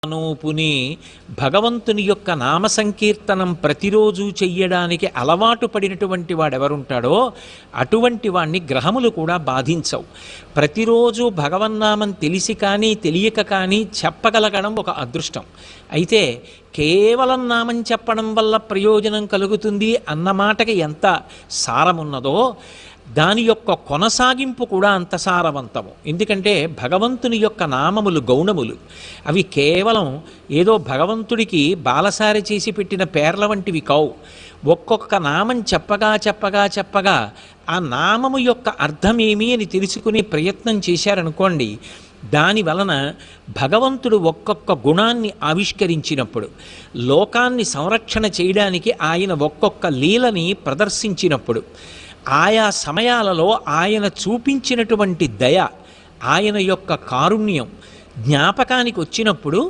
నూపుని భగవంతుని యొక్క నామ సంకీర్తనం ప్రతిరోజు చెయ్యడానికి అలవాటు పడినటువంటి వాడెవరుంటాడో అటువంటి వాణ్ణి గ్రహములు కూడా బాధించవు. ప్రతిరోజు భగవన్నామం తెలిసి కానీ తెలియక కానీ చెప్పగలగడం ఒక అదృష్టం. అయితే కేవలం నామం చెప్పడం వల్ల ప్రయోజనం కలుగుతుంది అన్న మాటకి ఎంత సారమున్నదో దాని యొక్క కొనసాగింపు కూడా అంత సారవంతము. ఎందుకంటే భగవంతుని యొక్క నామములు గౌణములు. అవి కేవలం ఏదో భగవంతుడికి బాలసారి చేసి పెట్టిన పేర్ల వంటివి కావు. ఒక్కొక్క నామం చెప్పగా చెప్పగా చెప్పగా ఆ నామము యొక్క అర్థమేమి అని తెలుసుకునే ప్రయత్నం చేశారనుకోండి, దాని వలన భగవంతుడు ఒక్కొక్క గుణాన్ని ఆవిష్కరించినప్పుడు, లోకాన్ని సంరక్షణ చేయడానికి ఆయన ఒక్కొక్క లీలని ప్రదర్శించినప్పుడు, ఆయా సమయాలలో ఆయన చూపించినటువంటి దయ, ఆయన యొక్క కారుణ్యం జ్ఞాపకానికి వచ్చినప్పుడు